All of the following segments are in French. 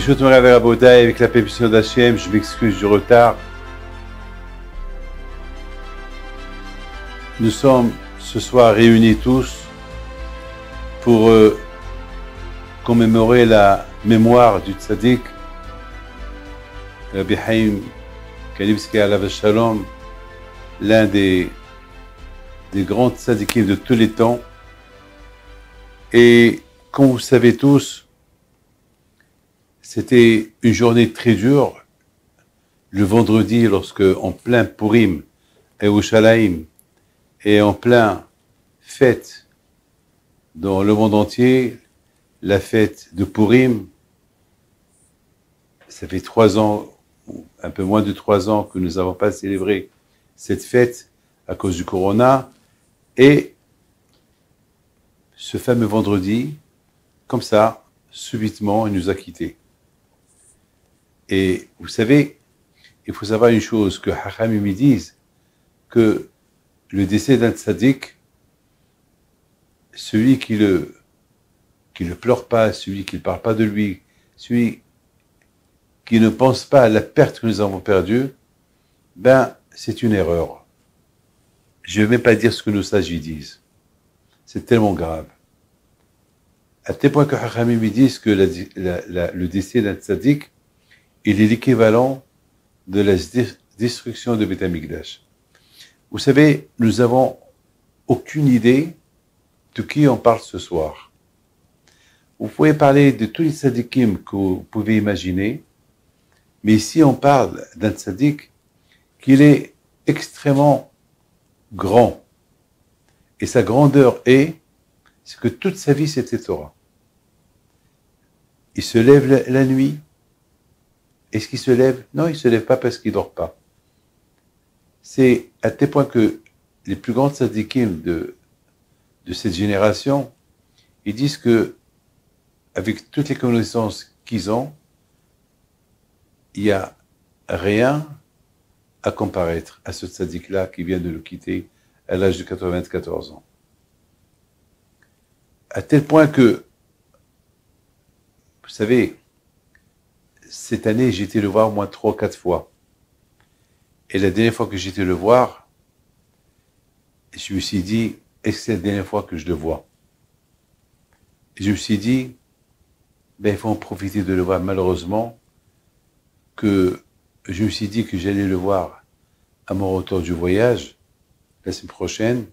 Birshut Moray Rabotai, avec la permission d'Hachem, je m'excuse du retard. Nous sommes ce soir réunis tous pour commémorer la mémoire du tzaddik, Rabbi Haim Kanievski alav shalom, l'un des grands tzaddikim de tous les temps. Et comme vous savez tous, c'était une journée très dure, le vendredi, lorsque en plein Purim, à Yerushalayim, et en plein fête dans le monde entier, la fête de Purim. Ça fait 3 ans, un peu moins de 3 ans que nous n'avons pas célébré cette fête à cause du corona. Et ce fameux vendredi, comme ça, subitement, il nous a quittés. Et vous savez, il faut savoir une chose, que Hachamim me disent que le décès d'un tzaddik, celui qui le pleure pas, celui qui ne parle pas de lui, celui qui ne pense pas à la perte que nous avons perdue, ben, c'est une erreur. Je ne vais même pas dire ce que nos sages y disent. C'est tellement grave. À tel point que Hachamim me disent que le décès d'un tzaddik, il est l'équivalent de la destruction de Beth Amikdash. Vous savez, nous n'avons aucune idée de qui on parle ce soir. Vous pouvez parler de tous les tzaddikim que vous pouvez imaginer, mais ici on parle d'un tzaddik qui est extrêmement grand. Et sa grandeur c'est que toute sa vie c'était Torah. Il se lève la nuit. Est-ce qu'il se lève? Non, il ne se lève pas parce qu'il ne dort pas. C'est à tel point que les plus grands tzaddikim de cette génération, ils disent que, avec toutes les connaissances qu'ils ont, il n'y a rien à comparaître à ce tzaddik-là qui vient de nous quitter à l'âge de 94 ans. À tel point que, vous savez, cette année, j'ai été le voir au moins 3 ou 4 fois. Et la dernière fois que j'ai été le voir, je me suis dit, est-ce que c'est la dernière fois que je le vois? Et je me suis dit, ben, il faut en profiter de le voir. Malheureusement, que je me suis dit que j'allais le voir à mon retour du voyage, la semaine prochaine,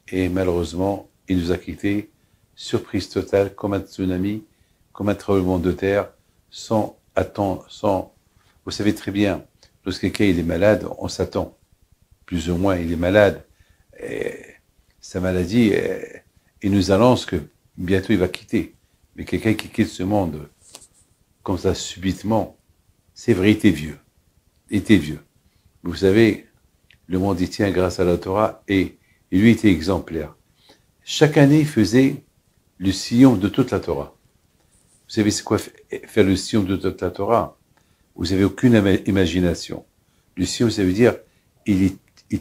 et malheureusement, il nous a quittés, surprise totale, comme un tsunami, comme un tremblement de terre, sans attendre, vous savez très bien, lorsque quelqu'un il est malade, on s'attend. Plus ou moins, il est malade. Et sa maladie, il nous annonce que bientôt il va quitter. Mais quelqu'un qui quitte ce monde, comme ça, subitement, c'est vrai, il était vieux. Il était vieux. Vous savez, le monde y tient grâce à la Torah et lui était exemplaire. Chaque année, il faisait le sillon de toute la Torah. Vous savez c'est quoi faire le sillon de toute la Torah? Vous n'avez aucune imagination. Le sillon, ça veut dire, il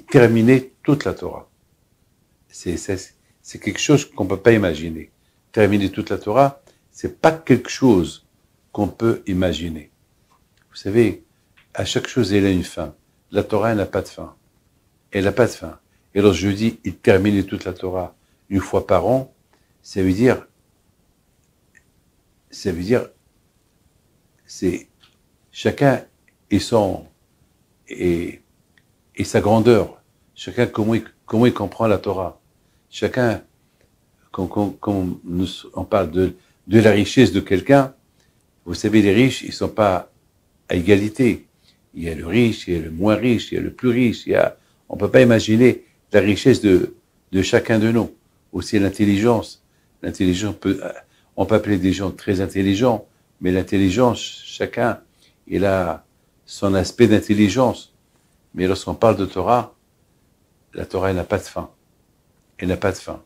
terminait toute la Torah. C'est quelque chose qu'on ne peut pas imaginer. Terminer toute la Torah, c'est pas quelque chose qu'on peut imaginer. Vous savez, à chaque chose, elle a une fin. La Torah, elle n'a pas de fin. Elle n'a pas de fin. Et alors, je dis, il terminait toute la Torah une fois par an, ça veut dire, c'est chacun et sa grandeur. Chacun comment il comprend la Torah. Chacun, quand on parle de la richesse de quelqu'un, vous savez, les riches, ils sont pas à égalité. Il y a le riche, il y a le moins riche, il y a le plus riche, on peut pas imaginer la richesse de chacun de nous. Aussi l'intelligence. L'intelligence on peut appeler des gens très intelligents, mais l'intelligence, chacun, il a son aspect d'intelligence. Mais lorsqu'on parle de Torah, la Torah, elle n'a pas de fin. Elle n'a pas de fin.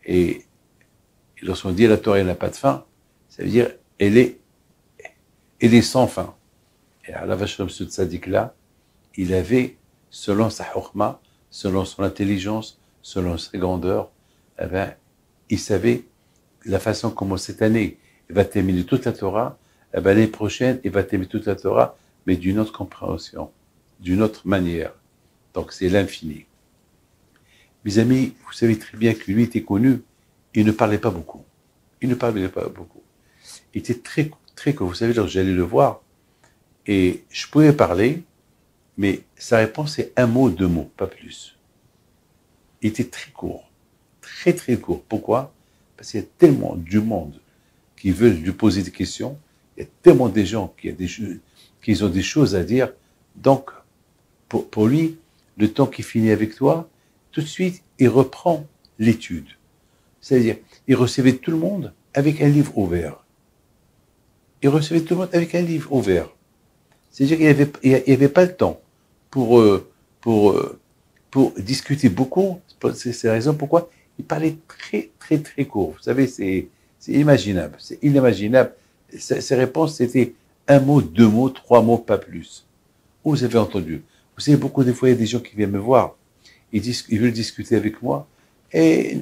Et lorsqu'on dit la Torah, elle n'a pas de fin, ça veut dire, elle est sans fin. Et à la vache comme ce tzaddik-là, il avait, selon sa chokhma, selon son intelligence, selon sa grandeur, eh ben, il savait la façon comment cette année il va terminer toute la Torah eh ben, l'année prochaine, il va t'aimer toute la Torah, mais d'une autre compréhension, d'une autre manière. Donc, c'est l'infini. Mes amis, vous savez très bien que lui était connu, il ne parlait pas beaucoup. Il ne parlait pas beaucoup. Il était très, très court. Vous savez, lorsque j'allais le voir, et je pouvais parler, mais sa réponse est un mot, deux mots, pas plus. Il était très court. Très, très court. Pourquoi? Parce qu'il y a tellement du monde qui veulent lui poser des questions. Il y a tellement de gens qui ont des choses à dire. Donc, pour lui, le temps qu'il finit avec toi, tout de suite, il reprend l'étude. C'est-à-dire, il recevait tout le monde avec un livre ouvert. Il recevait tout le monde avec un livre ouvert. C'est-à-dire qu'il n'y avait pas le temps pour, pour discuter beaucoup. C'est la raison pourquoi il parlait très, très, très court. Vous savez, c'est inimaginable. C'est inimaginable. Ses réponses, c'était un mot, deux mots, trois mots, pas plus. Vous avez entendu. Vous savez, beaucoup de fois, il y a des gens qui viennent me voir. Ils veulent discuter avec moi. Et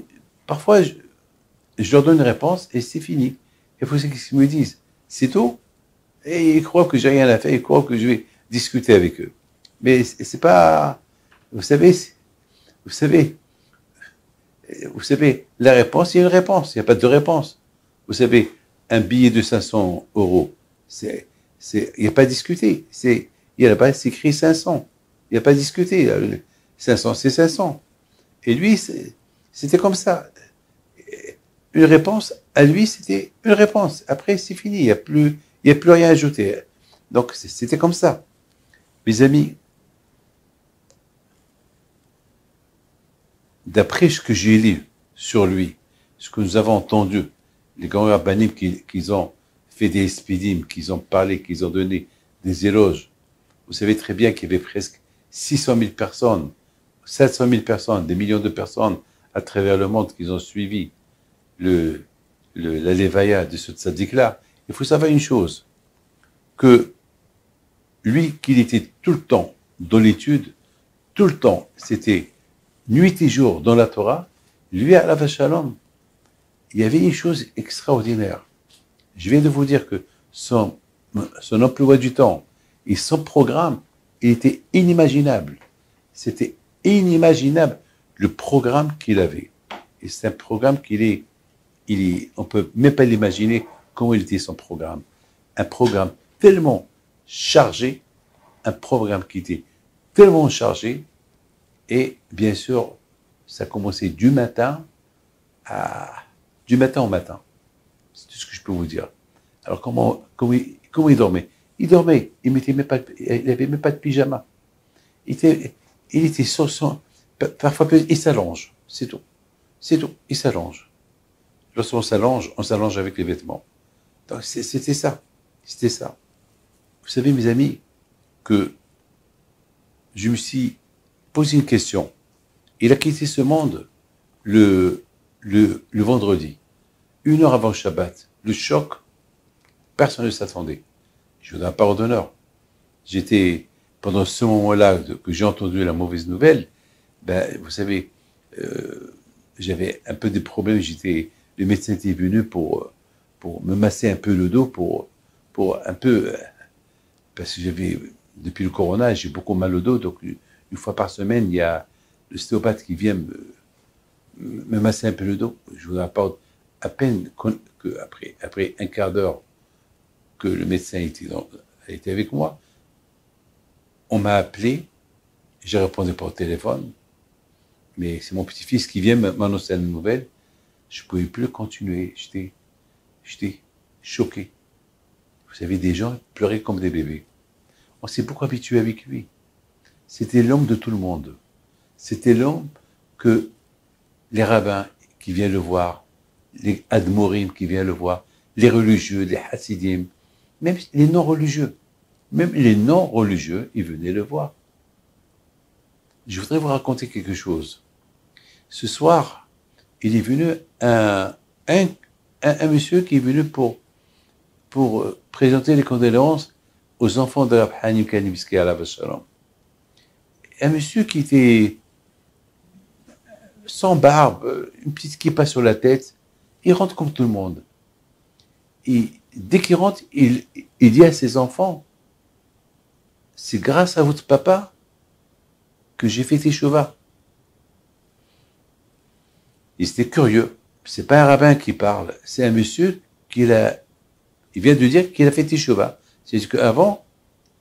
parfois, je leur donne une réponse et c'est fini. Et vous savez ce qu'ils me disent? C'est tout. Et ils croient que j'ai rien à faire. Ils croient que je vais discuter avec eux. Mais c'est pas... Vous savez, la réponse, il y a une réponse. Il n'y a pas de réponse. Vous savez, un billet de 500 euros, il n'y a pas à discuter. Il y a là-bas, c'est écrit 500. Il n'y a pas à discuter. 500, c'est 500. Et lui, c'était comme ça. Une réponse, à lui, c'était une réponse. Après, c'est fini. Il n'y a plus rien à ajouter. Donc, c'était comme ça. Mes amis, d'après ce que j'ai lu sur lui, ce que nous avons entendu, les grands rabbinim qui ont fait des espidim, qui ont parlé, qui ont donné des éloges, vous savez très bien qu'il y avait presque 600 000 personnes, 700 000 personnes, des millions de personnes à travers le monde qui ont suivi la Levaya de ce tzaddik-là. Il faut savoir une chose, que lui, qu'il était tout le temps dans l'étude, tout le temps, c'était nuit et jour dans la Torah, lui, à la Shalom, il y avait une chose extraordinaire. Je viens de vous dire que son emploi du temps et son programme, il était inimaginable. C'était inimaginable le programme qu'il avait. Et c'est un programme on peut même pas l'imaginer comment il était son programme. Un programme tellement chargé, un programme qui était tellement chargé, et bien sûr, ça commençait du matin au matin. C'est tout ce que je peux vous dire. Alors comment il dormait? Il dormait, il n'avait même pas de pyjama. Il était sur son... Parfois, il s'allonge, c'est tout. C'est tout, il s'allonge. Lorsqu'on s'allonge, on s'allonge avec les vêtements. Donc c'était ça. C'était ça. Vous savez, mes amis, que je me suis posé une question. Il a quitté ce monde le vendredi, 1 heure avant le Shabbat. Le choc, personne ne s'attendait. Je vous donne un parole d'honneur. Pendant ce moment-là que j'ai entendu la mauvaise nouvelle, vous savez, j'avais un peu des problèmes. Le médecin était venu pour me masser un peu le dos, pour un peu, parce que depuis le corona, j'ai beaucoup mal au dos, donc une fois par semaine, il y a l'ostéopathe qui vient me masser un peu le dos. Je vous rapporte à peine après un quart d'heure que le médecin était avec moi, on m'a appelé, j'ai répondu par téléphone, mais c'est mon petit-fils qui vient m'annoncer la nouvelle. Je ne pouvais plus continuer, j'étais choqué. Vous savez, des gens pleuraient comme des bébés. On s'est beaucoup habitué avec lui. C'était l'homme de tout le monde. C'était l'homme que les rabbins qui viennent le voir, les admorim qui viennent le voir, les religieux, les hassidim, même les non-religieux, ils venaient le voir. Je voudrais vous raconter quelque chose. Ce soir, il est venu un monsieur qui est venu pour présenter les condoléances aux enfants de Rab Hanim Kanivski à la Shalom. Un monsieur qui était sans barbe, une petite kippa sur la tête, il rentre comme tout le monde. Il dès qu'il rentre, il dit à ses enfants, c'est grâce à votre papa que j'ai fait Teshuvah. Il était curieux. C'est pas un rabbin qui parle, c'est un monsieur il vient de dire qu'il a fait Teshuvah. C'est-à-dire qu'avant,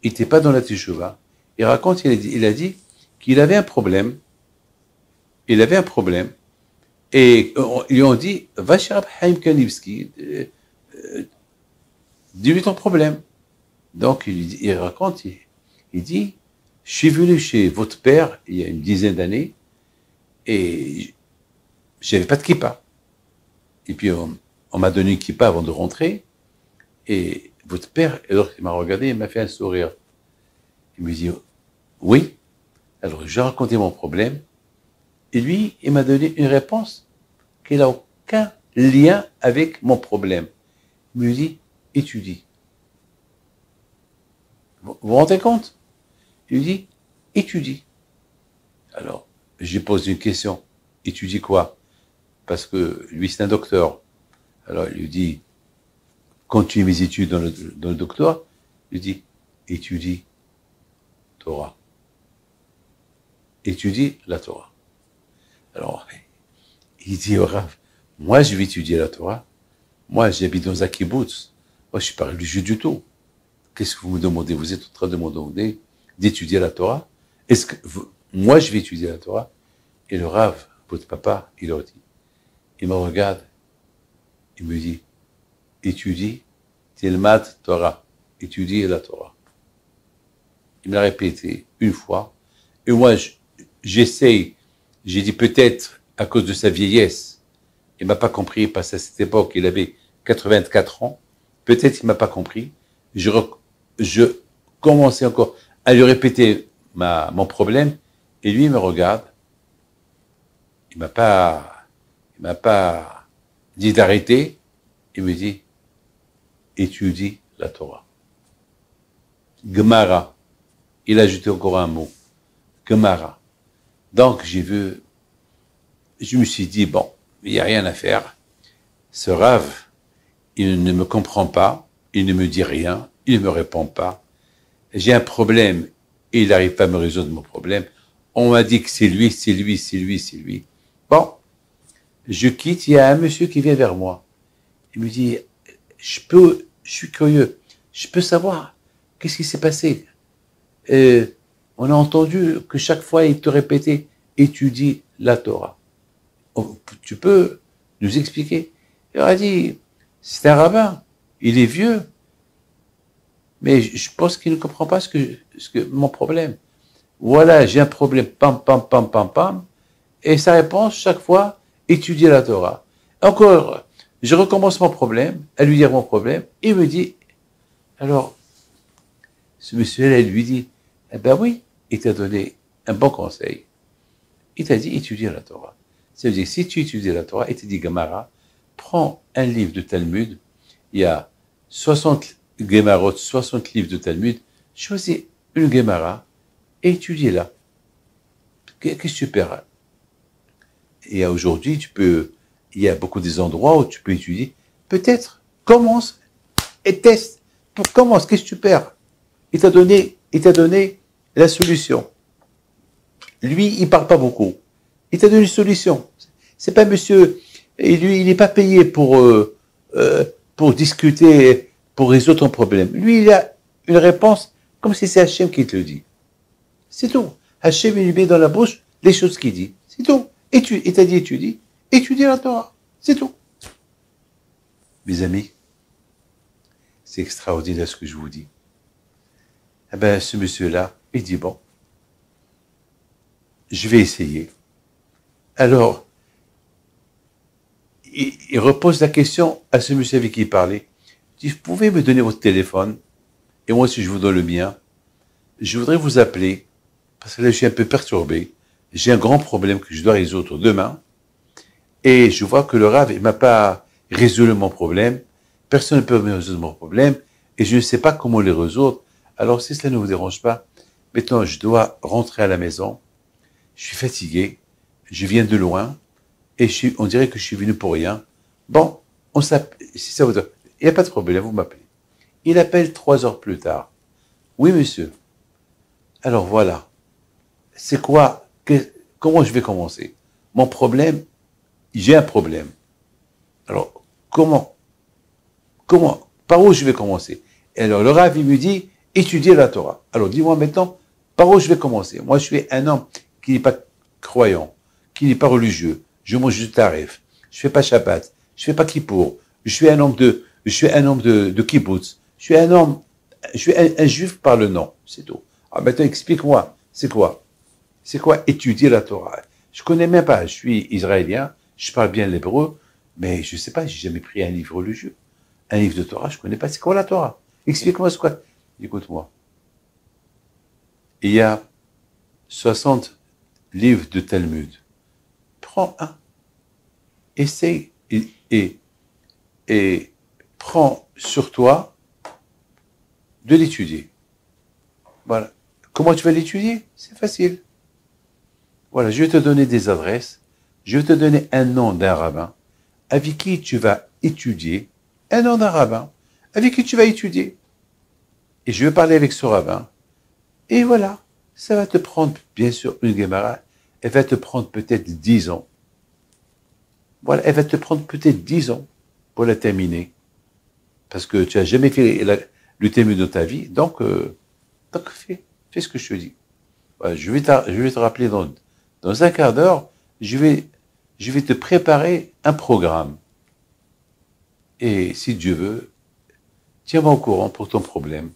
il n'était pas dans la Teshuvah. Il raconte, il a dit qu'il avait un problème. Il avait un problème. Et ils lui ont dit, va chez Rabbi Chaim Kanivski, dis-lui ton problème. Donc il raconte, il dit, je suis venu chez votre père il y a une dizaine d'années et j'avais pas de kippa. Et puis on m'a donné une kippa avant de rentrer et votre père, alors il m'a regardé, il m'a fait un sourire. Il me dit, oui. Alors j'ai raconté mon problème et lui, il m'a donné une réponse qui n'a aucun lien avec mon problème. Il me dit, étudie. Vous vous rendez compte? Il me dit, étudie. Alors, j'ai posé une question. Étudie quoi? Parce que lui, c'est un docteur. Alors, il lui dit, continue mes études dans le doctorat. Il lui dit, étudie Torah. Étudie la Torah. Alors, il dit au Rav, moi, je vais étudier la Torah. Moi, j'habite dans un kibbutz. Moi, je suis pas religieux du tout. Qu'est-ce que vous me demandez? Vous êtes en train de me demander d'étudier la Torah? Est-ce que moi, je vais étudier la Torah? Et le Rav, votre papa, il leur dit. Il me regarde. Il me dit, étudie Tilmat Torah. Étudie la Torah. Il me l'a répété une fois. Et moi, j'essaye. J'ai dit peut-être à cause de sa vieillesse. Il m'a pas compris parce qu'à cette époque, il avait 84 ans. Peut-être il m'a pas compris. Je commençais encore à lui répéter mon problème. Et lui, il me regarde. Il m'a pas dit d'arrêter. Il me dit, étudie la Torah. Gemara. Il a ajouté encore un mot. Gemara. Donc, je me suis dit, bon, il n'y a rien à faire. Ce Rav, il ne me comprend pas, il ne me dit rien, il ne me répond pas. J'ai un problème et il n'arrive pas à me résoudre mon problème. On m'a dit que c'est lui, c'est lui, c'est lui, c'est lui. Bon, je quitte, il y a un monsieur qui vient vers moi. Il me dit, je suis curieux, je peux savoir qu'est-ce qui s'est passé. On a entendu que chaque fois il te répétait, étudie la Torah. Tu peux nous expliquer? Il a dit, c'est un rabbin, il est vieux, mais je pense qu'il ne comprend pas mon problème. Voilà, j'ai un problème, pam, pam, pam, pam, pam, et sa réponse, chaque fois, étudier la Torah. Encore, je recommence mon problème, à lui dire mon problème, et il me dit, alors, ce monsieur-là, il lui dit, eh ben oui, il t'a donné un bon conseil. Il t'a dit, étudie la Torah. Ça veut dire, si tu étudies la Torah, et tu dis Gemara, prends un livre de Talmud, il y a 60 Gemarot, 60 livres de Talmud, choisis une Gemara, et étudie-la. Qu'est-ce que tu perds? Et aujourd'hui, il y a beaucoup des endroits où tu peux étudier. Peut-être, commence et teste. Commence, qu'est-ce que tu perds? Il t'a donné la solution. Lui, il parle pas beaucoup. Il t'a donné une solution. C'est pas monsieur, et lui, il n'est pas payé pour discuter, pour résoudre ton problème. Lui, il a une réponse comme si c'est Hachem qui te le dit. C'est tout. Hachem, il lui met dans la bouche les choses qu'il dit. C'est tout. Il t'a dit étudie la Torah. C'est tout. Mes amis, c'est extraordinaire ce que je vous dis. Eh ben, ce monsieur-là, il dit, bon, je vais essayer. Alors, il repose la question à ce monsieur avec qui il parlait. Il dit, vous pouvez me donner votre téléphone, et moi, si je vous donne le mien, je voudrais vous appeler, parce que là, je suis un peu perturbé. J'ai un grand problème que je dois résoudre demain, et je vois que le Rav, il m'a pas résolu mon problème, personne ne peut me résoudre mon problème, et je ne sais pas comment le résoudre. Alors, si cela ne vous dérange pas, maintenant, je dois rentrer à la maison, je suis fatigué, je viens de loin, et on dirait que je suis venu pour rien. Bon, si ça vous Il n'y a pas de problème, vous m'appelez. Il appelle 3 heures plus tard. Oui, monsieur. Alors voilà. C'est quoi? Comment je vais commencer? Mon problème, j'ai un problème. Alors, comment? Par où je vais commencer? Et alors, le Rav, il me dit, étudier la Torah. Alors, dis-moi maintenant, par où je vais commencer? Moi, je suis un homme qui n'est pas croyant, qui n'est pas religieux. Je mange du tarif. Je fais pas Shabbat. Je fais pas Kippour. Je suis un homme de kibbutz. Je suis un juif par le nom. C'est tout. Alors, maintenant, explique-moi. C'est quoi? C'est quoi étudier la Torah? Je connais même pas. Je suis israélien. Je parle bien l'hébreu. Mais je sais pas, j'ai jamais pris un livre religieux. Un livre de Torah, je connais pas. C'est quoi la Torah? Explique-moi ce quoi. Écoute-moi. Il y a 60 livres de Talmud. Prends un. Essaye et prends sur toi de l'étudier. Voilà. Comment tu vas l'étudier? C'est facile. Voilà, je vais te donner des adresses. Je vais te donner un nom d'un rabbin avec qui tu vas étudier. Un nom d'un rabbin avec qui tu vas étudier. Et je vais parler avec ce rabbin. Et voilà, ça va te prendre, bien sûr, une Gemara. Elle va te prendre peut-être 10 ans. Voilà, elle va te prendre peut-être 10 ans pour la terminer. Parce que tu n'as jamais fait le Talmud de ta vie. Donc fais ce que je te dis. Voilà, je vais te rappeler dans un quart d'heure. Je vais te préparer un programme. Et si Dieu veut, tiens-moi au courant pour ton problème.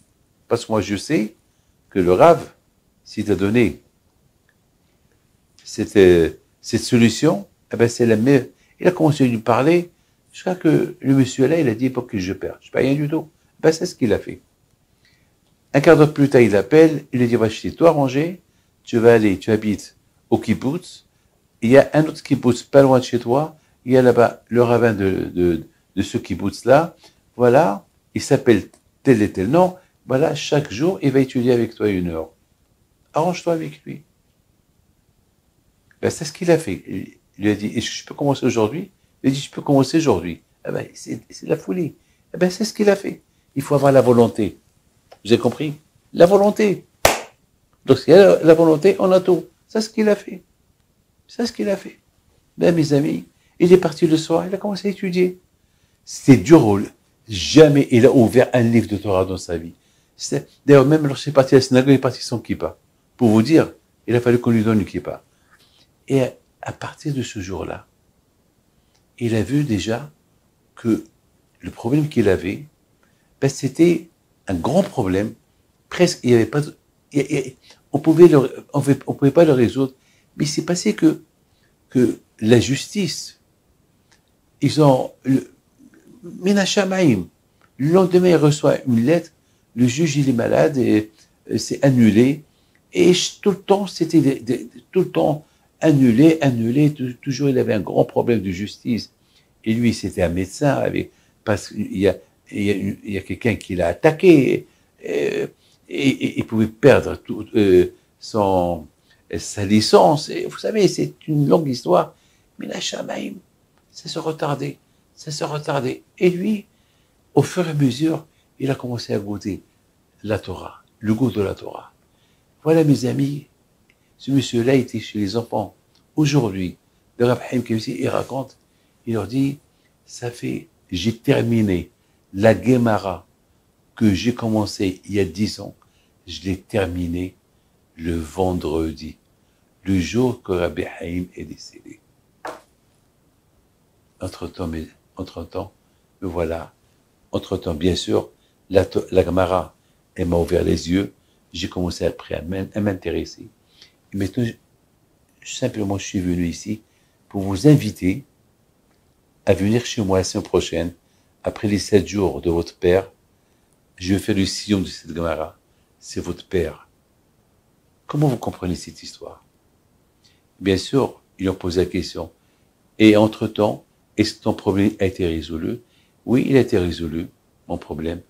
Parce que moi, je sais que le Rav, s'il t'a donné cette solution, eh ben c'est la meilleure. Il a commencé à lui parler, jusqu'à que le monsieur là, il a dit, pour que je perde. Je ne pas rien du tout. Ben, c'est ce qu'il a fait. Un quart d'heure plus tard, il appelle, il lui dit, va chez toi, ranger, tu vas aller, tu habites au kibbutz, il y a un autre kibbutz pas loin de chez toi, il y a là-bas le rabbin de ce kibbutz-là, voilà, il s'appelle tel et tel nom, voilà, chaque jour, il va étudier avec toi 1 heure. Arrange-toi avec lui. Ben, c'est ce qu'il a fait. Il lui a dit, est-ce que je peux commencer aujourd'hui? Il a dit, je peux commencer aujourd'hui. Eh ben, c'est la folie. Eh ben, c'est ce qu'il a fait. Il faut avoir la volonté. Vous avez compris? La volonté. Donc, s'il y a la volonté, on a tout. C'est ce qu'il a fait. C'est ce qu'il a fait. Ben, mes amis, il est parti le soir, il a commencé à étudier. C'était dur. Jamais il a ouvert un livre de Torah dans sa vie. D'ailleurs, même lorsqu'il est parti à la synagogue, il est parti sans kippa. Pour vous dire, il a fallu qu'on lui donne une kippa. Et à partir de ce jour-là, il a vu déjà que le problème qu'il avait, ben, c'était un grand problème. Presque, il y avait pas, on pouvait pas le résoudre. Mais il s'est passé que la justice, ils ont, Menachamaim, le lendemain, il reçoit une lettre, le juge, il est malade et c'est annulé. Et tout le temps, c'était tout le temps annulé, toujours il avait un grand problème de justice. Et lui, c'était un médecin, parce qu'il y a quelqu'un qui l'a attaqué, et il pouvait perdre sa licence. Et vous savez, c'est une longue histoire. Mais la Shamaïm, ça se retardait. Et lui, au fur et à mesure, il a commencé à goûter la Torah, le goût de la Torah. Voilà, mes amis, ce monsieur-là était chez les enfants. Aujourd'hui, le Rav Haïm Kemsi, il raconte, il leur dit, j'ai terminé la Gemara que j'ai commencé il y a 10 ans, je l'ai terminé le vendredi, le jour que Rabbi Haïm est décédé. Entre-temps, me voilà. Entre-temps, bien sûr, la Gemara, elle m'a ouvert les yeux. J'ai commencé après à m'intéresser. Et maintenant, simplement, je suis venu ici pour vous inviter à venir chez moi la semaine prochaine, après les 7 jours de votre père. Je vais faire le sillon de cette Gemara. C'est votre père. Comment vous comprenez cette histoire? Bien sûr, ils ont posé la question. Et entre-temps, est-ce que ton problème a été résolu? Oui, il a été résolu, mon problème.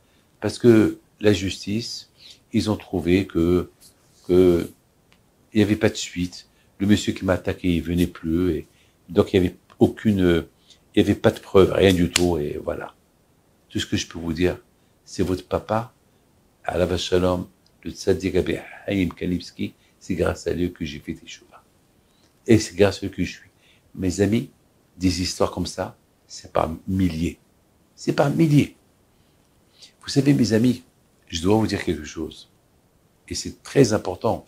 Parce que la justice, ils ont trouvé que il n'y avait pas de suite. Le monsieur qui m'a attaqué, il venait plus. Et donc, il n'y avait pas de preuve, rien du tout. Et voilà. Tout ce que je peux vous dire, c'est votre papa, Alav Shalom, le tzaddik Rabbi Haïm Kanivski, c'est grâce à lui que j'ai fait Teshuvah. Et c'est grâce à lui que je suis. Mes amis, des histoires comme ça, c'est par milliers. C'est par milliers. Vous savez, mes amis, je dois vous dire quelque chose. Et c'est très important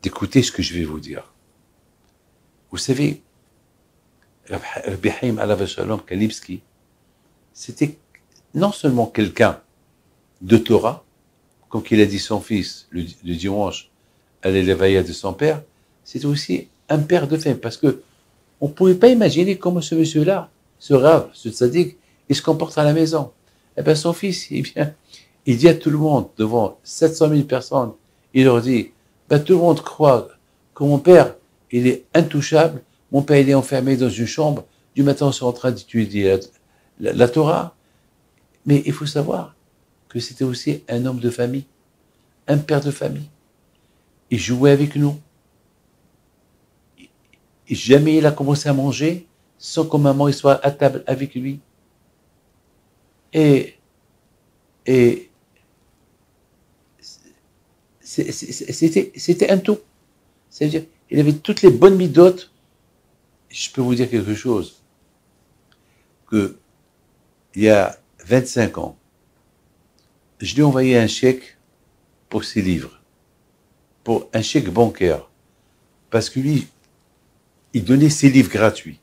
d'écouter ce que je vais vous dire. Vous savez, Rabbi Haïm Alav Shalom Kanivski, c'était non seulement quelqu'un de Torah, comme il a dit son fils le dimanche à l'élévaïa de son père, c'était aussi un père de famille, parce que on ne pouvait pas imaginer comment ce monsieur-là, ce Rav, ce tzaddik, il se comporte à la maison. Eh bien, son fils, il dit à tout le monde, devant 700 000 personnes, il leur dit, tout le monde croit que mon père, il est intouchable, mon père, il est enfermé dans une chambre, du matin au soir en train d'étudier la Torah. Mais il faut savoir que c'était aussi un homme de famille, un père de famille. Il jouait avec nous. Jamais il a commencé à manger sans que maman il soit à table avec lui. Et c'était un tout. C'est-à-dire, il avait toutes les bonnes midotes. Je peux vous dire quelque chose, que il y a 25 ans, je lui ai envoyé un chèque pour ses livres, pour un chèque bancaire, parce que lui, il donnait ses livres gratuits.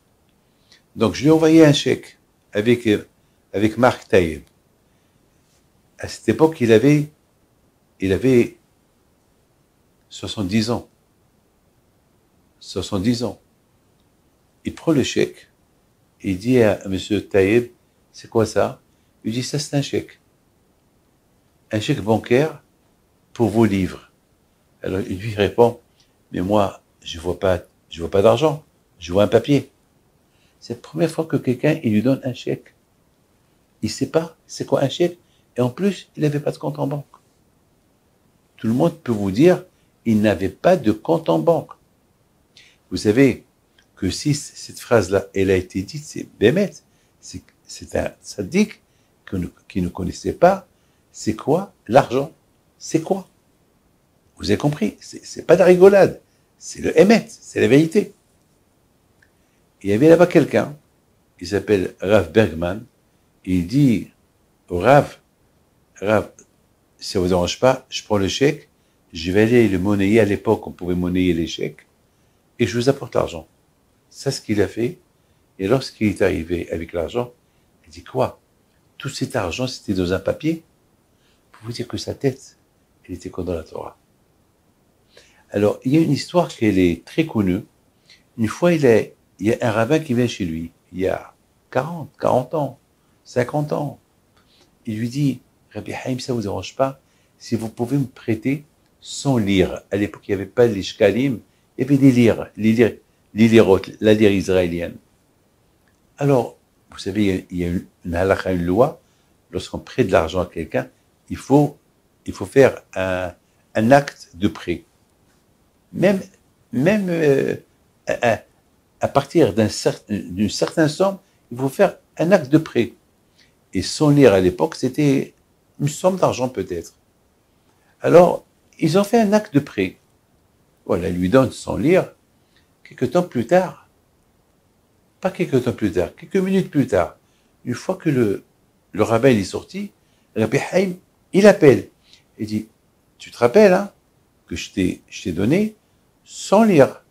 Donc, je lui ai envoyé un chèque avec Marc Taïeb. À cette époque, il avait 70 ans. 70 ans. Il prend le chèque, et il dit à M. Taïeb, c'est quoi ça? Il dit, ça c'est un chèque. Un chèque bancaire pour vos livres. Alors, il lui répond, mais moi, je vois pas d'argent, je vois un papier. C'est la première fois que quelqu'un, il lui donne un chèque. Il sait pas c'est quoi un chèque, et en plus, il n'avait pas de compte en banque. Tout le monde peut vous dire, il n'avait pas de compte en banque. Vous savez que si cette phrase-là, elle a été dite, c'est Bémet, c'est un tzaddik qui ne connaissait pas c'est quoi l'argent, c'est quoi. Vous avez compris, c'est pas de la rigolade, c'est le Hémet, c'est la vérité. Il y avait là-bas quelqu'un, il s'appelle Rav Bergman, et il dit au Rav, si ça vous dérange pas, je prends le chèque, je vais aller le monnayer, à l'époque on pouvait monnayer les chèques, et je vous apporte l'argent. C'est ce qu'il a fait, et lorsqu'il est arrivé avec l'argent, il dit quoi? Tout cet argent, c'était dans un papier? Pour vous dire que sa tête, elle était comme dans la Torah. Alors, il y a une histoire qui est très connue. Une fois, il y a un rabbin qui vient chez lui, il y a 40 ans, 50 ans. Il lui dit, Rabbi Haïm, ça vous dérange pas, si vous pouvez me prêter 100 lire. À l'époque, il n'y avait pas les shkalim, il y avait des lires, les lirotes, la lire israélienne. Alors, vous savez, il y a une halakha, une loi, lorsqu'on prête de l'argent à quelqu'un, il faut faire un acte de prêt. Même à partir d'une certaine somme, il faut faire un acte de prêt. Et 100 lire à l'époque, c'était une somme d'argent peut-être. Alors, ils ont fait un acte de prêt. Voilà, il lui donne 100 lire. Quelques temps plus tard, pas quelques temps plus tard, quelques minutes plus tard, une fois que le rabbin est sorti, Rabbi Haïm, il appelle. Il dit, tu te rappelles, hein, que je t'ai donné 100 lire.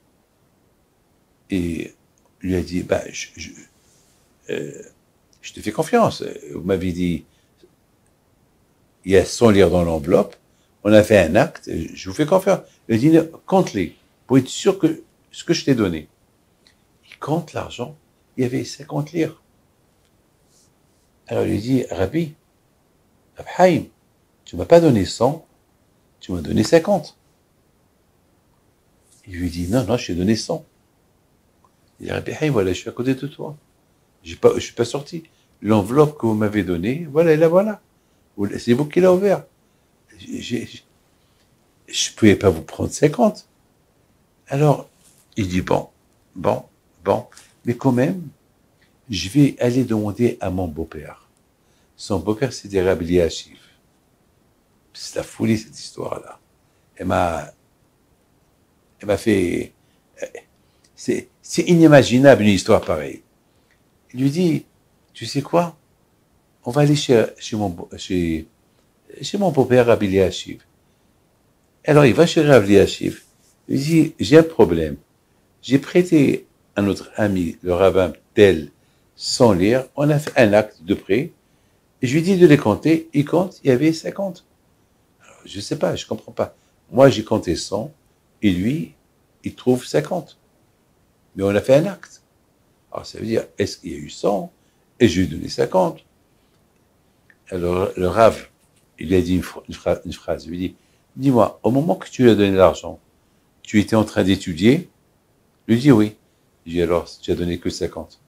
Et lui a dit, je te fais confiance. Vous m'avez dit, il y a 100 lire dans l'enveloppe, on a fait un acte, je vous fais confiance. Il a dit, compte-les, pour être sûr que ce que je t'ai donné. Il compte l'argent, il y avait 50 lire. Alors il lui dit, Rabbi Haïm, tu ne m'as pas donné 100, tu m'as donné 50. Il lui dit, non, je t'ai donné 100. Il dit, Rabbi Haïm, voilà, je suis à côté de toi. Je suis pas sorti. L'enveloppe que vous m'avez donnée, voilà, et la voilà. C'est vous qui l'avez ouvert. Je ne pouvais pas vous prendre 50. Alors, il dit, bon, mais quand même, je vais aller demander à mon beau-père. son beau-père c'était Rabbi Eliashiv. C'est la folie cette histoire-là. Elle m'a fait... C'est inimaginable une histoire pareille. Il lui dit, tu sais quoi? On va aller chez mon beau-père Rabbi Eliashiv. Alors il va chez Rabbi Eliashiv. Il dit, j'ai un problème. J'ai prêté à notre ami, le rabbin tel, sans lire. On a fait un acte de prêt. Et je lui dis de les compter. Il compte, il y avait 50. Alors, je sais pas, je comprends pas. Moi, j'ai compté 100. Et lui, il trouve 50. Mais on a fait un acte. Alors, ça veut dire, est-ce qu'il y a eu 100? Et je lui ai donné 50. Alors, le Rav, il lui a dit une phrase. Il lui dit, dis-moi, au moment que tu lui as donné l'argent, tu étais en train d'étudier? Il lui dit oui. Il dit alors, tu as donné que 50.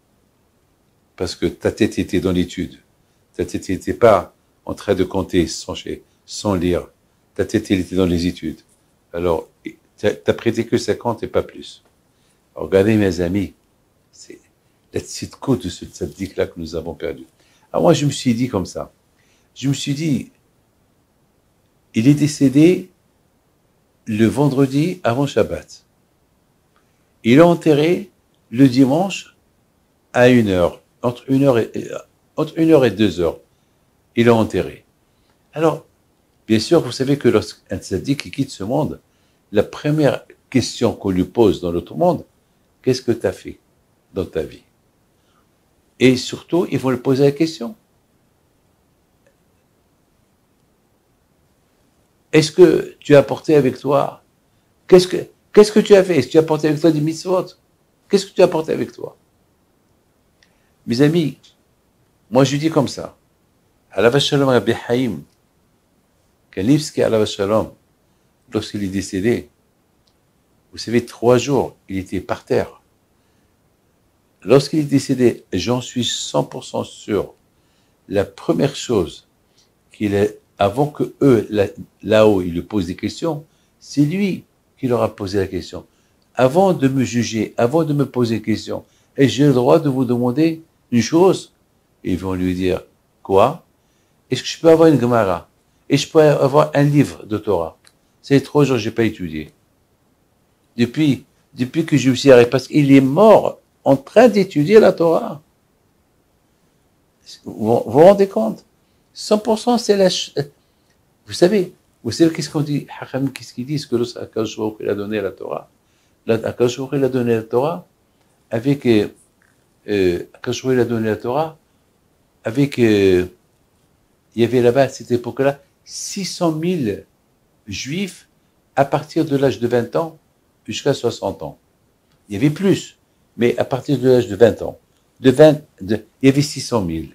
Parce que ta tête était dans l'étude. Ta tête n'était pas en train de compter sans lire. Ta tête, elle était dans les études. Alors, t'as prêté que 50 et pas plus. Alors, regardez mes amis, c'est la petite côte de ce tzaddik-là que nous avons perdu. Alors moi, je me suis dit comme ça. Je me suis dit, il est décédé le vendredi avant Shabbat. Il est enterré le dimanche à 1h, entre 1h et 2h. Il est enterré. Alors, bien sûr, vous savez que lorsqu'un tzaddik quitte ce monde, la première question qu'on lui pose dans l'autre monde, qu'est-ce que tu as fait dans ta vie? Et surtout, ils vont lui poser la question. Est-ce que tu as apporté avec toi? Qu'est-ce que tu as fait? Est-ce que tu as apporté avec toi des mitzvot? Qu'est-ce que tu as apporté avec toi? Mes amis, moi je dis comme ça. Alav Shalom Rabbi Haïm, Kanivski Alav Shalom, lorsqu'il est décédé, vous savez, 3 jours, il était par terre. Lorsqu'il est décédé, j'en suis 100% sûr, la première chose qu'il est, avant que eux, là-haut, ils lui posent des questions, c'est lui qui leur a posé la question. Avant de me juger, avant de me poser des questions, et j'ai le droit de vous demander une chose? Et ils vont lui dire, quoi? Est-ce que je peux avoir une Gemara? Est-ce que je peux avoir un livre de Torah? C'est 3 jours que j'ai pas étudié. Depuis que je me suis arrêté, parce qu'il est mort en train d'étudier la Torah. Vous vous rendez compte? 100% c'est vous savez qu'est-ce qu'on dit? Hacham, qu'est-ce qu'ils disent? Que l'Akadosh Baruch Hu a donné la Torah. L'Akadosh Baruch Hu a donné la Torah avec, Akadosh Baruch Hu a donné la Torah avec, il y avait là-bas, à cette époque-là, 600 000 juifs à partir de l'âge de 20 ans jusqu'à 60 ans. Il y avait plus, mais à partir de l'âge de 20 ans. Il y avait 600 000.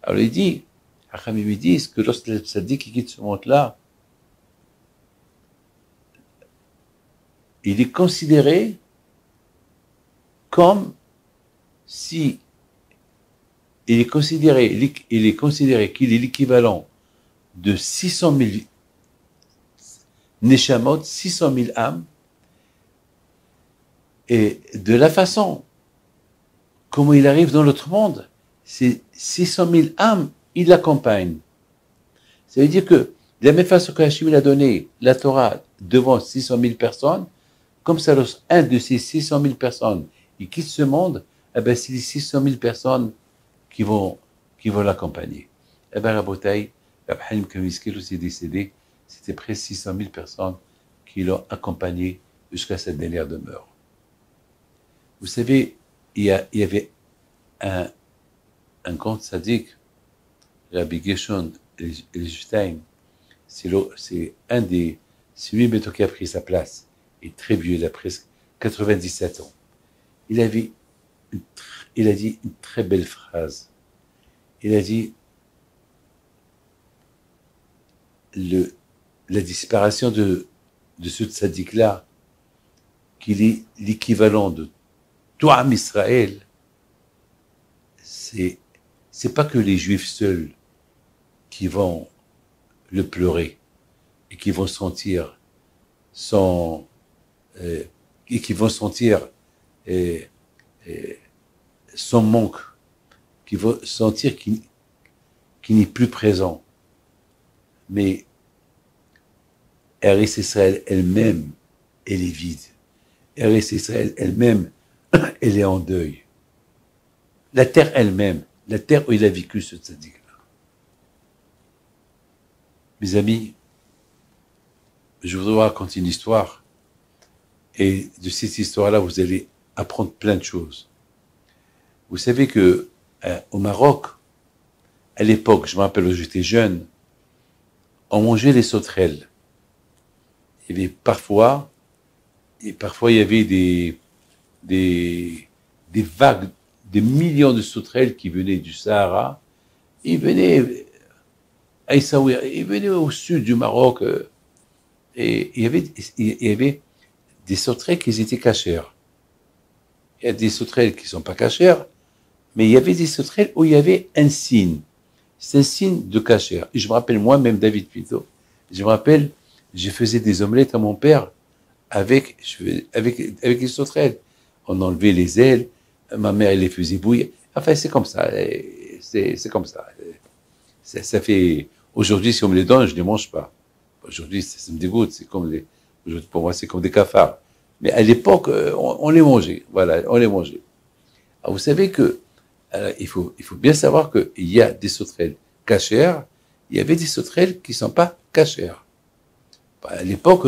Alors il dit, Hacham lui disent que lorsque le tzaddik quitte ce monde-là, il est considéré comme si il est considéré qu'il est l'équivalent de 600 000 neshamot, 600 000 âmes, et de la façon comment il arrive dans l'autre monde, c'est 600 000 âmes, il l'accompagne. Ça veut dire que, de la même façon que Hachim a donné la Torah devant 600 000 personnes, comme ça, un de ces 600 000 personnes, il quitte ce monde, eh ben, c'est les 600 000 personnes qui vont l'accompagner. Eh ben, Rabotai, Rabbi Haïm Kamiskil aussi décédé, c'était près de 600 000 personnes qui l'ont accompagné jusqu'à cette dernière demeure. Vous savez, il y avait un grand tzaddik, Rabbi Gershon Edelstein, c'est lui maintenant qui a pris sa place. Il est très vieux, il a presque 97 ans. Il a dit une très belle phrase. Il a dit la disparition de ce tzaddik-là, qu'il est l'équivalent de tout Am Israël, c'est pas que les Juifs seuls qui vont le pleurer et qui vont sentir son manque, qui vont sentir qui n'est plus présent. Mais Eretz Israël elle-même, elle est vide. Eretz Israël elle-même, elle est en deuil. La terre elle-même, la terre où il a vécu ce tzaddik-là. Mes amis, je voudrais vous raconter une histoire. Et de cette histoire-là, vous allez apprendre plein de choses. Vous savez que au Maroc, à l'époque, je me rappelle où j'étais jeune, on mangeait les sauterelles. Il y avait parfois il y avait des vagues, des millions de sauterelles qui venaient du Sahara. Ils venaient à Essaouira, ils venaient au sud du Maroc. Et il y avait des sauterelles qui étaient cachères. Il y a des sauterelles qui ne sont pas cachères, mais il y avait des sauterelles où il y avait un signe. C'est un signe de cachère. Et je me rappelle moi-même, David Pinto, je me rappelle, je faisais des omelettes à mon père avec les sauterelles. On enlevait les ailes, ma mère elle les faisait bouillir. Enfin, c'est comme ça. C'est comme ça. Ça fait... Aujourd'hui, si on me les donne, je ne les mange pas. Aujourd'hui, ça me dégoûte. C'est comme pour moi, c'est comme des cafards. Mais à l'époque, on les mangeait. Voilà, on les mangeait. Alors, vous savez que il faut bien savoir qu'il y a des sauterelles cachères, il y avait des sauterelles qui ne sont pas cachères. À l'époque,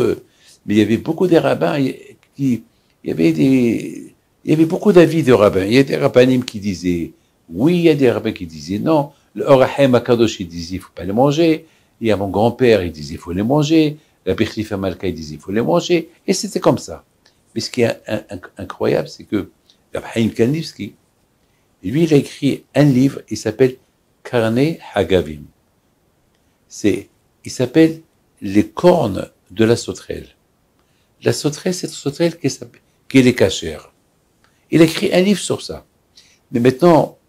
mais il y avait beaucoup de rabbins il y avait beaucoup d'avis de rabbins. Il y a des rabbinim qui disaient oui, il y a des rabbins qui disaient non. Le Orahem Akadosh, il disait il ne faut pas les manger. Il y a mon grand-père, il disait il faut les manger. La Bechlifa Malka, il disait il faut les manger. Et c'était comme ça. Mais ce qui est incroyable, c'est que Rabbi Kanivsky, lui, il a écrit un livre, il s'appelle Karnei Hagavim. Il s'appelle Les cornes de la sauterelle. La sauterelle, c'est une sauterelle qui est cachère. Il a écrit un livre sur ça. Mais maintenant,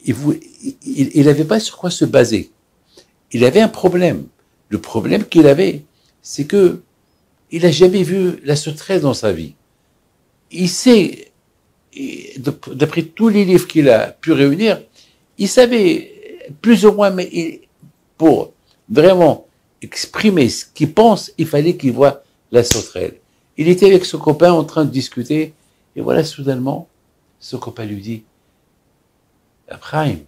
il n'avait pas sur quoi se baser. Il avait un problème. Le problème qu'il avait, c'est que il n'a jamais vu la sauterelle dans sa vie. Il sait, d'après tous les livres qu'il a pu réunir, il savait plus ou moins, mais pour vraiment exprimer ce qu'il pense, il fallait qu'il voie la sauterelle. Il était avec son copain en train de discuter, et voilà, soudainement, son copain lui dit, Abraham,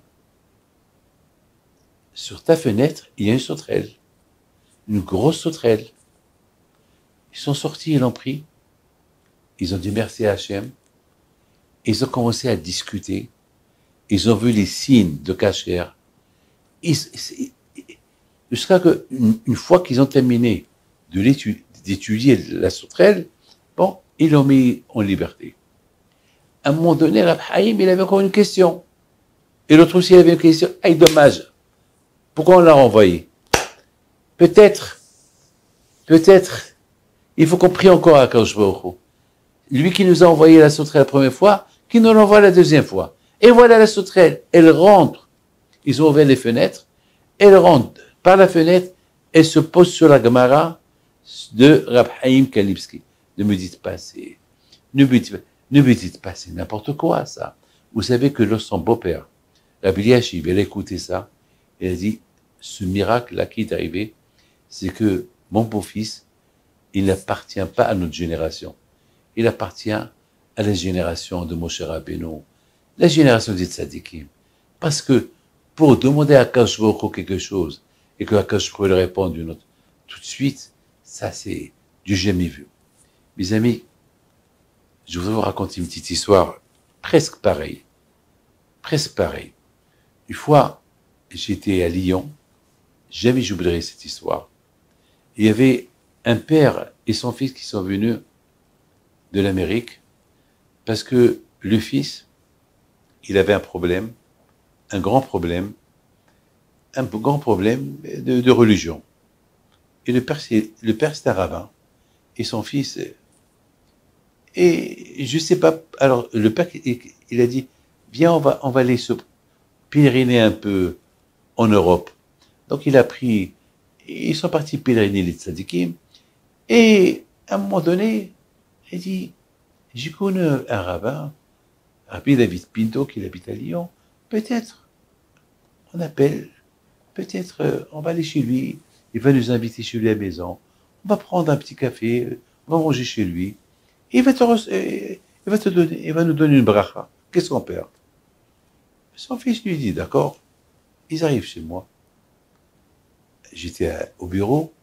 sur ta fenêtre, il y a une sauterelle, une grosse sauterelle. Ils sont sortis, ils l'ont pris, ils ont dit merci à Hachem, ils ont commencé à discuter, ils ont vu les signes de cachère, jusqu'à que, une fois qu'ils ont terminé d'étudier la sauterelle, bon, ils l'ont mis en liberté. À un moment donné, Rab Haïm, il avait encore une question. Et l'autre aussi, il avait une question. Ah, dommage. Pourquoi on l'a renvoyé? Peut-être, il faut qu'on prie encore à Kadosh Baruch Hu. Lui qui nous a envoyé la sauterelle la première fois, qui nous l'envoie la deuxième fois. Et voilà la sauterelle, elle rentre. Ils ont ouvert les fenêtres, elle rentre par la fenêtre, elle se pose sur la Gemara de Rab Haïm Kanivsky. Ne me dites pas, c'est n'importe quoi, ça. Vous savez que son beau-père, Rabbi Eliashiv, il a écouté ça, et il a dit, ce miracle-là qui est arrivé, c'est que mon beau-fils, il n'appartient pas à notre génération. Il appartient à la génération de Moshe Rabbeinu, la génération des tzadikim. Parce que pour demander à Akadosh Baruch Hu quelque chose, et que Akadosh Baruch Hu le réponde tout de suite, ça c'est du jamais vu. Mes amis, je voudrais vous raconter une petite histoire presque pareille. Presque pareille. Une fois, j'étais à Lyon, jamais j'oublierai cette histoire. Il y avait un père et son fils qui sont venus de l'Amérique parce que le fils, il avait un problème, un grand problème de religion. Et le père, c'est un rabbin. Et son fils, et je sais pas, alors le père, il a dit, viens, on va aller se pèleriner un peu en Europe. Donc ils sont partis pèleriner les tzadikim, et à un moment donné, il dit, j'ai connu un rabbin, Rabbi David Pinto, qui habite à Lyon, peut-être, on appelle peut-être on va aller chez lui, il va nous inviter chez lui à la maison, on va prendre un petit café, on va manger chez lui, et il va nous donner une bracha. Qu'est-ce qu'on perd? Son fils lui dit, d'accord, ils arrivent chez moi. J'étais au bureau,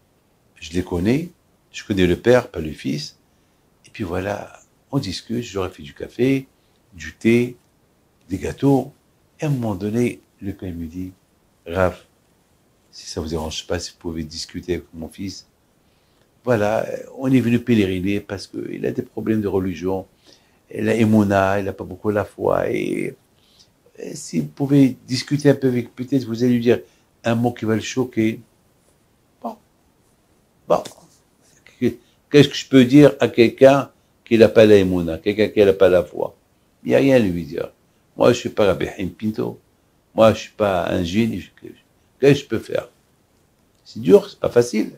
je les connais, je connais le père, pas le fils, et puis voilà, on discute, je leur ai fait du café, du thé, des gâteaux, et à un moment donné, le père me dit, Raph, si ça vous dérange pas, si vous pouvez discuter avec mon fils, voilà, on est venu pèleriner parce qu'il a des problèmes de religion, il a Emouna, il n'a pas beaucoup la foi, et si vous pouvez discuter un peu avec, peut-être vous allez lui dire un mot qui va le choquer. Bon, bon, qu'est-ce que je peux dire à quelqu'un qui n'a pas la Emouna, quelqu'un qui n'a pas la foi? Il n'y a rien à lui dire. Moi, je ne suis pas Rabbi Haim Pinto, moi, je ne suis pas un génie, qu'est-ce que je peux faire? C'est dur, c'est pas facile.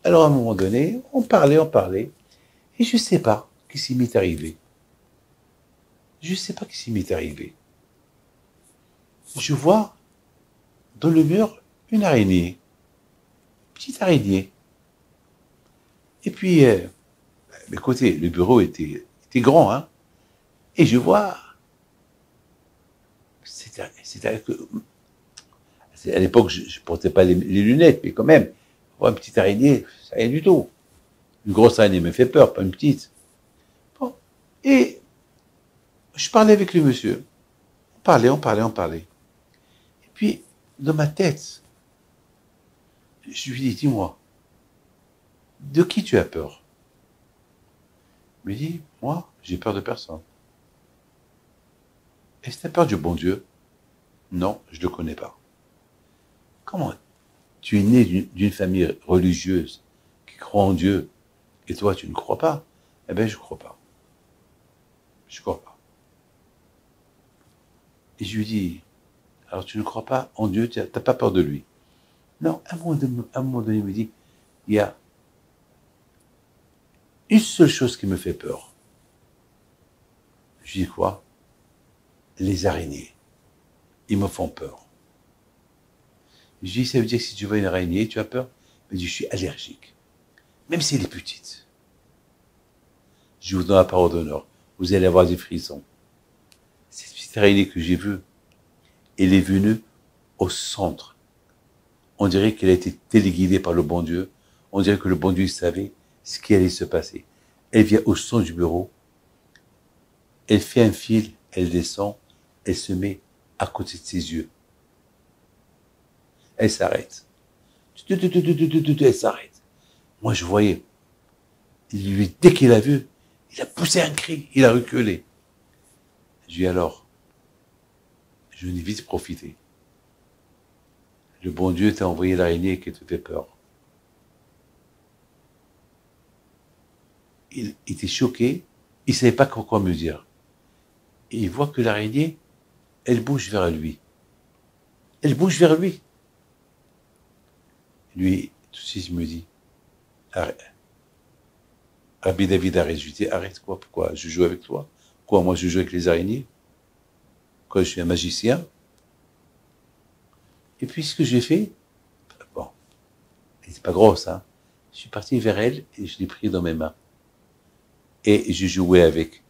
Alors, à un moment donné, on parlait, et je ne sais pas ce qui m'est arrivé. Je ne sais pas ce qui m'est arrivé. Je vois dans le mur une araignée, petite araignée. Et puis, écoutez, le bureau était grand, hein. Et je vois, à l'époque, je ne portais pas les lunettes, mais quand même, voir une petite araignée, c'est rien du tout. Une grosse araignée me fait peur, pas une petite. Bon. Et je parlais avec le monsieur. On parlait. Et puis, dans ma tête, je lui dis, dis-moi, de qui tu as peur? Il me dit, moi, j'ai peur de personne. Est-ce que tu as peur du bon Dieu? Non, je ne le connais pas. Comment? Tu es né d'une famille religieuse qui croit en Dieu, et toi, tu ne crois pas? Eh bien, je ne crois pas. Je ne crois pas. Et je lui dis, alors tu ne crois pas en Dieu, tu n'as pas peur de lui? Non, à un moment donné, il me dit, il y a une seule chose qui me fait peur. Je dis quoi? Les araignées. Ils me font peur. Je dis, ça veut dire que si tu vois une araignée, tu as peur? Il me dit, je suis allergique. Même si elle est petite. Je vous donne la parole d'honneur. Vous allez avoir des frissons. Cette petite araignée que j'ai vue, elle est venue au centre. On dirait qu'elle a été téléguidée par le bon Dieu. On dirait que le bon Dieu savait ce qui allait se passer. Elle vient au centre du bureau. Elle fait un fil, elle descend, elle se met à côté de ses yeux. Elle s'arrête. Elle s'arrête. Moi, je voyais. Dès qu'il a vu, il a poussé un cri, il a reculé. Je lui ai dit alors, je n'ai vite profité. Le bon Dieu t'a envoyé l'araignée qui te fait peur. Il était choqué, il ne savait pas quoi me dire. Et il voit que l'araignée, elle bouge vers lui. Elle bouge vers lui. Lui, tout de suite, il me dit, arrête. Rabbi David, arrête. Je lui dis, arrête quoi? Pourquoi? Je joue avec toi? Quoi? Moi, je joue avec les araignées? Quoi? Je suis un magicien? Et puis, ce que j'ai fait, bon, elle n'était pas grosse, hein. Je suis parti vers elle et je l'ai pris dans mes mains. Et je jouais avec.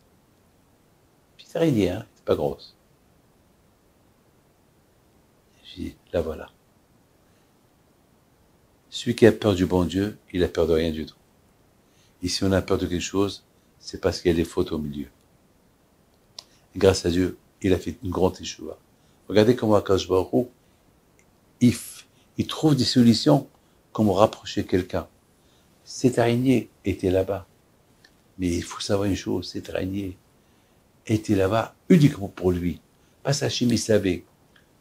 Petite araignée, hein, c'est pas grosse. J'ai dit, la voilà. Celui qui a peur du bon Dieu, il a peur de rien du tout. Et si on a peur de quelque chose, c'est parce qu'il y a des fautes au milieu. Et grâce à Dieu, il a fait une grande échoua. Regardez comment Akash Baruch Hu, il trouve des solutions comment rapprocher quelqu'un. Cette araignée était là-bas. Mais il faut savoir une chose, cette araignée était là-bas uniquement pour lui. Parce qu'Hachem savait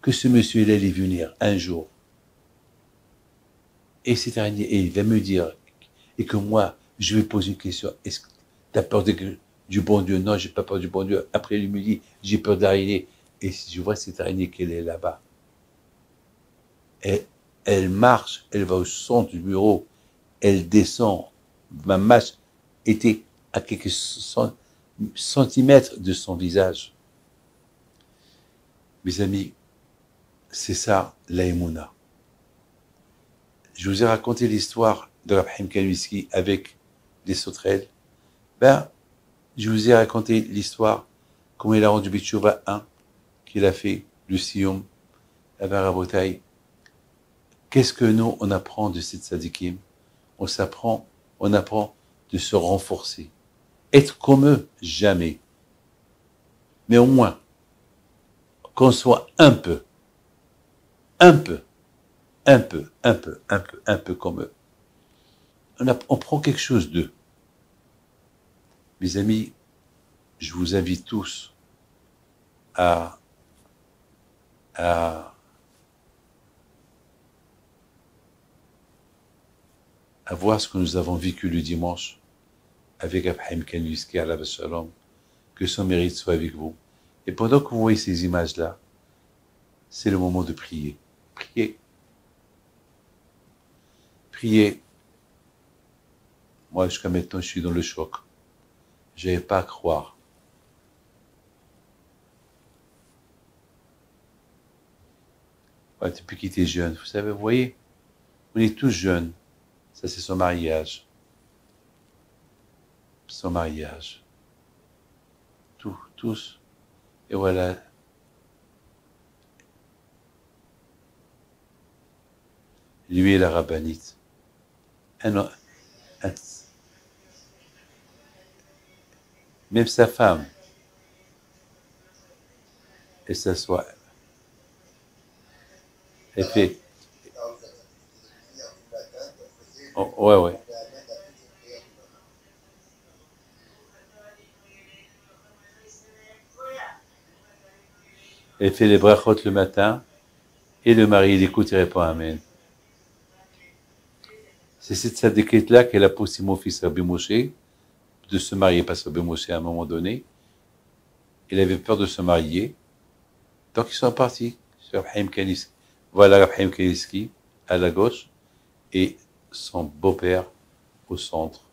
que ce monsieur il allait venir un jour. Et cette araignée, et il va me dire, et que moi, je vais poser une question, est-ce que tu as peur du bon Dieu? Non, j'ai pas peur du bon Dieu. Après, il me dit, j'ai peur de l'araignée. Et si je vois cette araignée qu'elle est là-bas, elle marche, elle va au centre du bureau, elle descend. Ma masse était à quelques centimètres de son visage. Mes amis, c'est ça, l'aïmouna. je vous ai raconté l'histoire de Rab Haim Kanievski avec les sauterelles. Ben, je vous ai raconté l'histoire, comment il a rendu Bitchouva 1, qu'il a fait, le Siyum, la Barabotaï. Qu'est-ce que nous, on apprend de cette Sadikim? On apprend de se renforcer. Être comme eux, jamais. Mais au moins, qu'on soit un peu comme eux. On prend quelque chose d'eux. Mes amis, je vous invite tous à voir ce que nous avons vécu le dimanche avec Rab Haim Kanievski à la Shalom, que son mérite soit avec vous. Et pendant que vous voyez ces images-là, c'est le moment de prier. Priez. Moi, jusqu'à maintenant, je suis dans le choc. Je n'avais pas à croire. Ouais, depuis qu'il était jeune, vous savez, vous voyez, on est tous jeunes. Ça, c'est son mariage. Son mariage. Tous. Et voilà. Lui et la rabbinite. Même sa femme. Elle s'assoit. Elle fait. Oh, ouais. Elle fait les brachot le matin, et le mari, il écoute, il répond Amen. C'est cette sadikette-là qu'elle a poussé mon fils Rabbi Moshe de se marier, parce que Rabbi Moshe, à un moment donné, il avait peur de se marier. Donc ils sont partis sur Rab Haim Kanievski. Voilà Rab Haim Kanievski à la gauche et son beau-père au centre.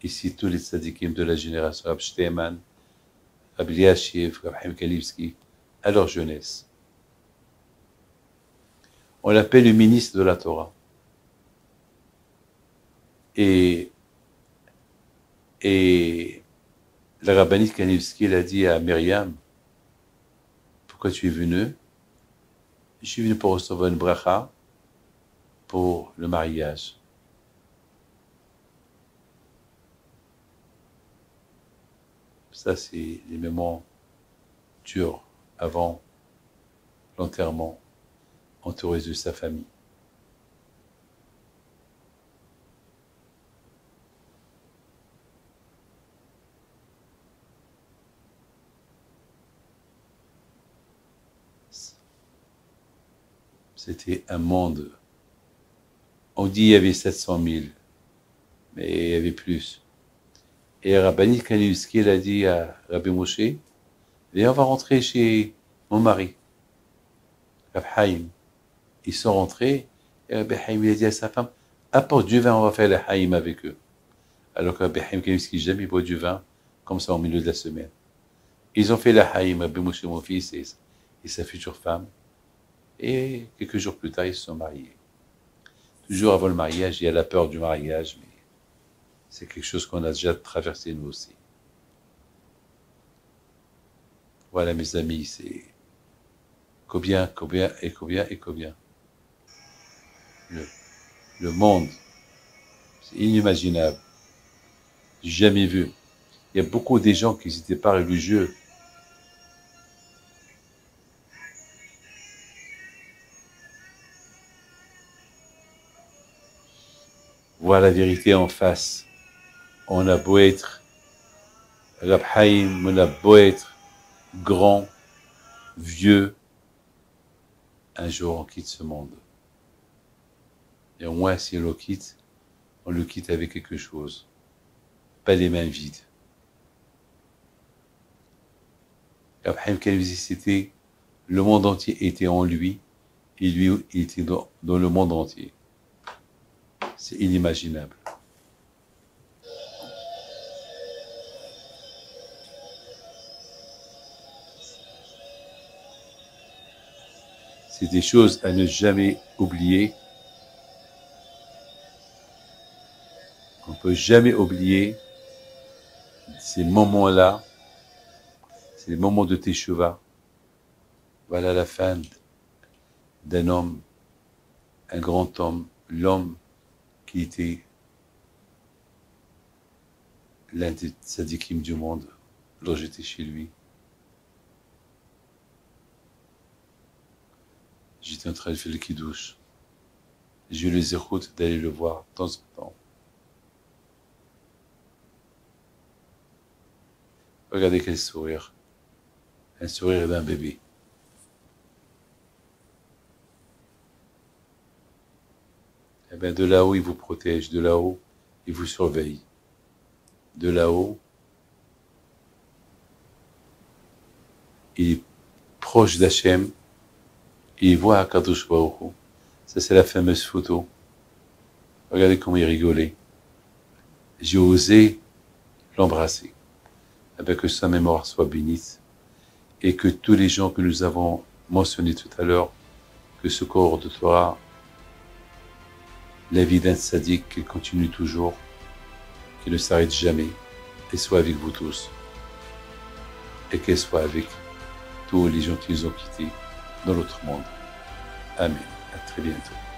Ici, tous les tzadikim de la génération Rab Shteiman, Rab Eliashiv, Rab Haim Kanievski, à leur jeunesse. On l'appelle le ministre de la Torah. Et la rabbinite Kanievski, elle a dit à Myriam, pourquoi tu es venu? Je suis venu pour recevoir une bracha pour le mariage. Ça, c'est les moments durs avant l'enterrement, entouré de sa famille. C'était un monde. On dit qu'il y avait 700 000, mais il y avait plus. Et Rabbanit Kanievski, elle a dit à Rabbi Moshe, viens, on va rentrer chez mon mari, Rab Haim. Ils sont rentrés, et Rabbi Haim il a dit à sa femme, apporte du vin, on va faire le Haim avec eux. Alors que Rabbi Haim Kanievski jamais boit du vin, comme ça au milieu de la semaine. Ils ont fait le Haim, Rabbi Moshe, mon fils, et sa future femme. Et quelques jours plus tard, ils se sont mariés. Toujours avant le mariage, il y a la peur du mariage, mais c'est quelque chose qu'on a déjà traversé nous aussi. Voilà mes amis, c'est combien. Le monde, c'est inimaginable. J'ai jamais vu. Il y a beaucoup de gens qui n'étaient pas religieux. Voir la vérité en face. On a beau être Rab Haim, on a beau être grand, vieux, un jour on quitte ce monde. Et au moins, si on le quitte avec quelque chose. Pas les mains vides. Rab Haim Kanievski, c'était le monde entier était en lui, et lui, il était dans le monde entier. C'est inimaginable. C'est des choses à ne jamais oublier peut jamais oublier ces moments-là, c'est les moments de Teshuvah. Voilà la fin d'un homme, un grand homme, l'homme qui était l'un des tzadikim du monde, lorsque j'étais chez lui. J'étais en train de faire le kiddush. J'ai eu les écoutes d'aller le voir de temps en temps. Regardez quel sourire. Un sourire d'un bébé. Eh bien, de là-haut, il vous protège. De là-haut, il vous surveille. De là-haut, il est proche d'Hachem. Il voit Akadosh Baruch Hu. Ça, c'est la fameuse photo. Regardez comment il rigolait. J'ai osé l'embrasser. Eh bien, que sa mémoire soit bénite. Et que tous les gens que nous avons mentionnés tout à l'heure, que ce corps de Torah, la vie d'un tzaddik, qu'il continue toujours, qu'il ne s'arrête jamais, et soit avec vous tous. Et qu'elle soit avec tous les gens qui nous ont quittés dans l'autre monde. Amen. À très bientôt.